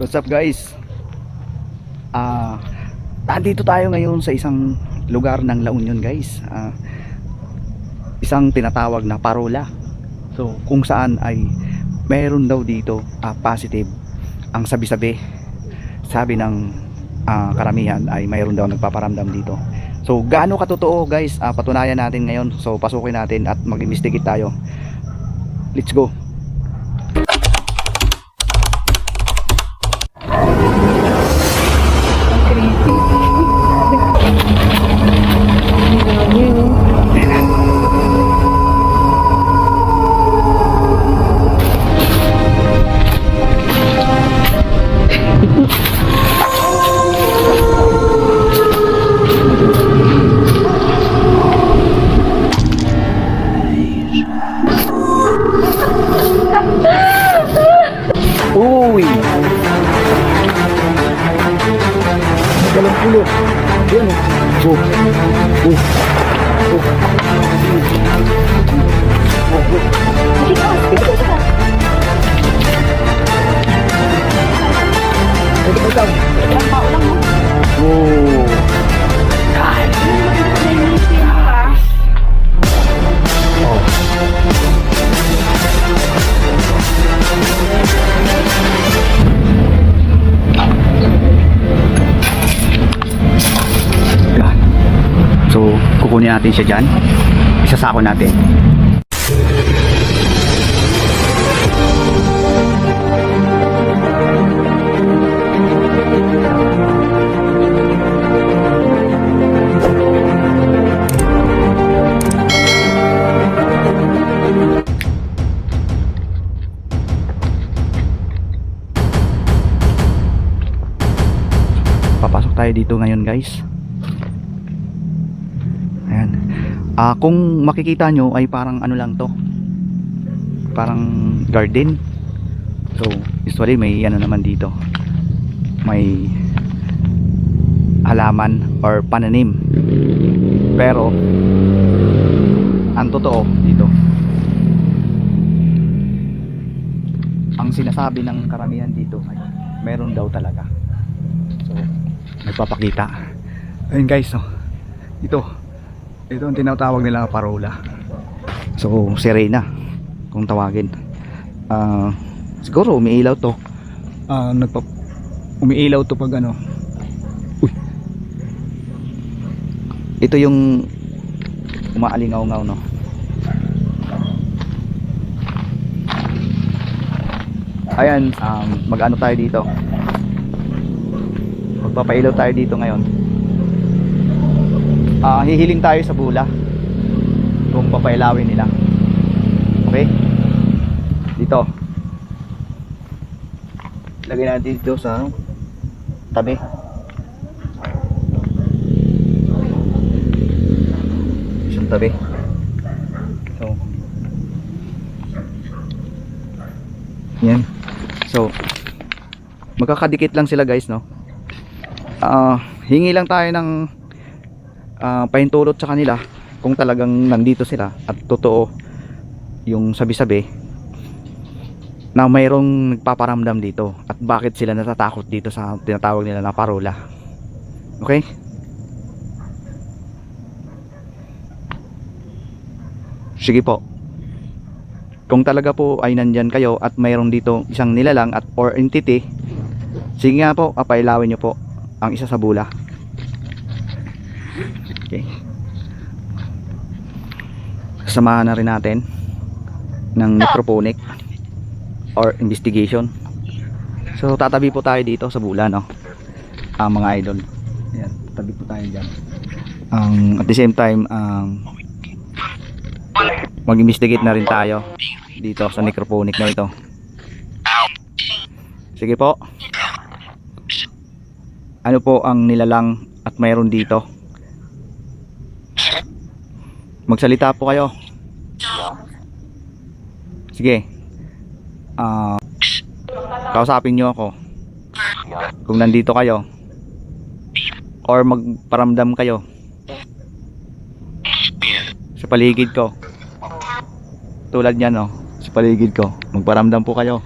What's up guys? Nandito tayo ngayon sa isang lugar ng La Union guys. Isang tinatawag na parola. So kung saan ay mayroon daw dito positive ang sabi-sabi. Sabi ng karamihan ay mayroon daw nagpaparamdam dito. So gaano katotoo guys, patunayan natin ngayon. So pasukin natin at mag-investigate tayo. Let's go. Uy! Dalang pulo. Yan o. So, kukunin natin siya dyan. Isasako natin. Papasok tayo dito ngayon guys. Ayan. Kung makikita nyo ay parang ano lang to, parang garden. So usually may ano naman dito, may halaman or pananim. Pero ang totoo dito, ang sinasabi ng karamihan dito ay meron daw talaga. So nagpapakita. Ayun guys, so ito ang tinatawag nila parola. So sirena kung tawagin. Siguro umiilaw to. Umiilaw to pag ano. Uy. Ito yung umaalingaw-ngaw no. Ayan, mag-ano tayo dito. Magpapailaw tayo dito ngayon. Hihiling tayo sa bula kung papailawin nila. Okay? Dito lagay natin dito sa tabi. Isang tabi. So yan. So magkakadikit lang sila guys no. Hingi lang tayo ng pahintulot sa kanila kung talagang nandito sila at totoo yung sabi-sabi na mayroong nagpaparamdam dito at bakit sila natatakot dito sa tinatawag nila na parola. Okay? Sige po, kung talaga po ay nandyan kayo at mayroong dito isang nilalang at or entity, sige nga po, pailawin nyo po ang isa sa bula. Okay. Samahan na rin natin ng necroponic or investigation. So tatabi po tayo dito sa bula no. Mga idol. Ayan, tatabi po tayo diyan. At the same time mag-investigate na rin tayo dito sa necroponic na ito. Sige po. Ano po ang nilalang at mayroon dito? Magsalita po kayo. Sige. Kausapin nyo ako kung nandito kayo or magparamdam kayo sa paligid ko. Tulad nyan no, sa paligid ko magparamdam po kayo.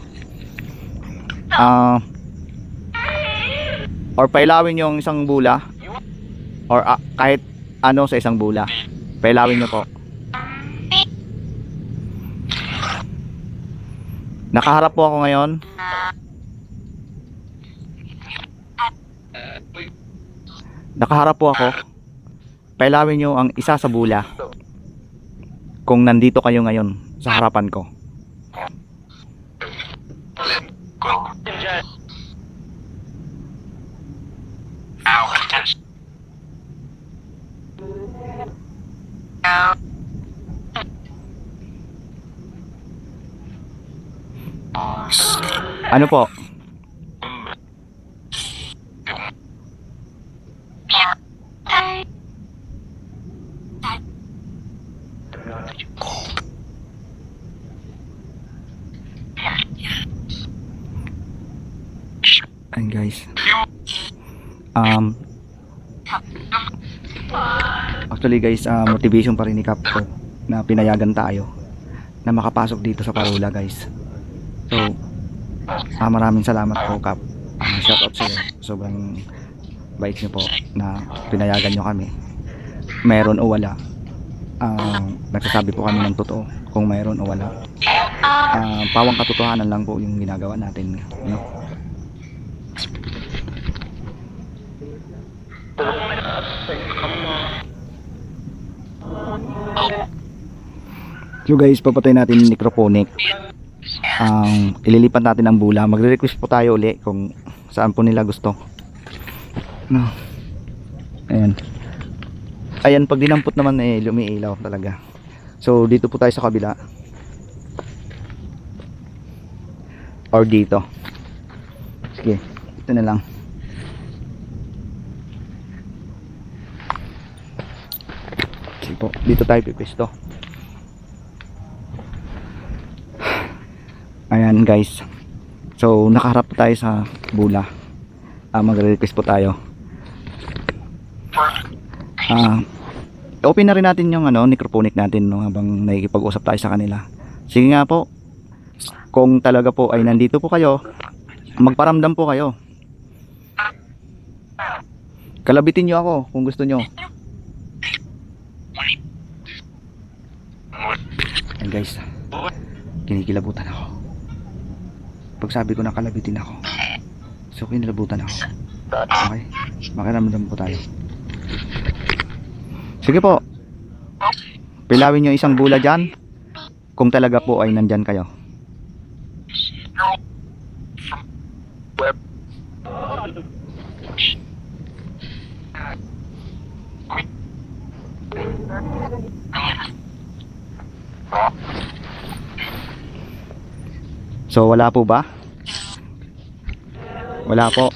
Or pailawin nyo yung isang bula. Or kahit ano sa isang bula. Pailawin nyo po. Nakaharap po ako ngayon. Nakaharap po ako. Pailawin nyo ang isa sa bula. Kung nandito kayo ngayon sa harapan ko. Ano po? Ayan guys. Actually guys, motivation pa rin ni Cap ko na pinayagan tayo na makapasok dito sa Parula guys. So, maraming salamat po Cap. Shout out sa'yo. Sobrang bait nyo po na pinayagan nyo kami. Meron o wala. Nagsasabi po kami ng totoo kung meron o wala. Pawang katotohanan lang po yung ginagawa natin, no? So guys, papatay natin yung necroponic. Ililipat natin ang bula. Magre-request po tayo uli kung saan po nila gusto, no? Ayan. Ayan, pag dinampot naman lumiilaw talaga. So dito po tayo sa kabila. Or dito. Sige, ito na lang. Sige po, dito tayo pipwesto. Ayan guys. So nakaharap po tayo sa bula. Magre-request po tayo. Open na rin natin yung necroponic natin, no, habang nakikipag-usap tayo sa kanila. Sige nga po. Kung talaga po ay nandito po kayo, magparamdam po kayo. Kalabitin nyo ako kung gusto nyo. Ayan guys, kinikilabutan ako. Pag sabi ko na kalabitin ako, so kinilabutan ako. Okay, makiramdam po tayo. Sige po, pilawin nyo isang bula dyan kung talaga po ay nandyan kayo. So wala po ba? Wala po.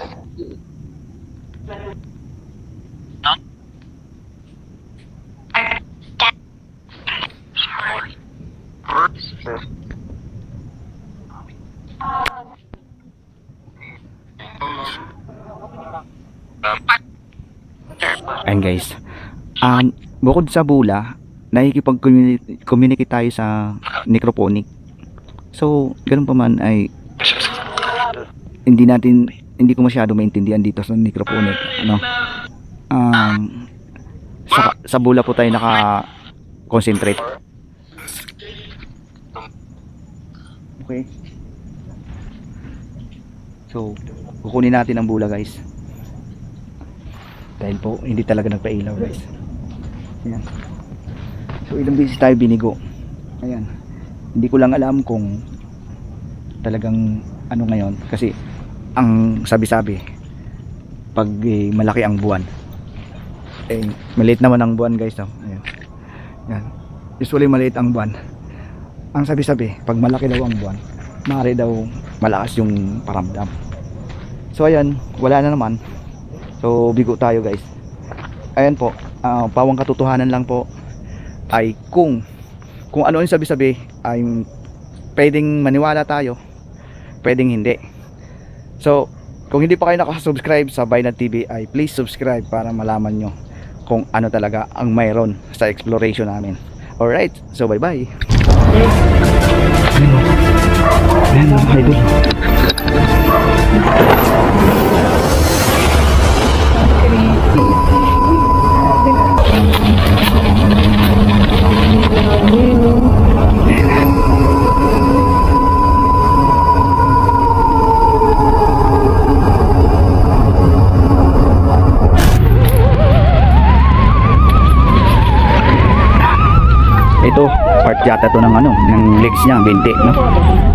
Ayan guys, bukod sa bula, nakikipag-communicate tayo sa necroponic. So ganun pa man ay hindi ko masyado maintindihan dito sa necroponic, ano. Sa bula po tayo naka-concentrate. Okay, so kukunin natin ang bula guys, dahil po hindi talaga nagpailaw guys. Ayan. So ilang beses tayo binigo. Ayan, hindi ko lang alam kung talagang ano ngayon, kasi ang sabi-sabi pag malaki ang buwan, maliit naman ang buwan guys, no? Ayan. Ayan. Usually maliit ang buwan. Ang sabi-sabi pag malaki daw ang buwan, maaari daw malakas yung paramdam. So ayan, wala na naman. So bigo tayo guys. Ayan po, pawang katotohanan lang po ay kung ano yung sabi-sabi ay pwedeng maniwala tayo, pwedeng hindi. So kung hindi pa kayo nakasubscribe sa Bainad TV ay please subscribe para malaman nyo kung ano talaga ang mayroon sa exploration namin. Alright, so bye bye. Ayan mga idol. yata to ng ano, ng legs niya, binti, no?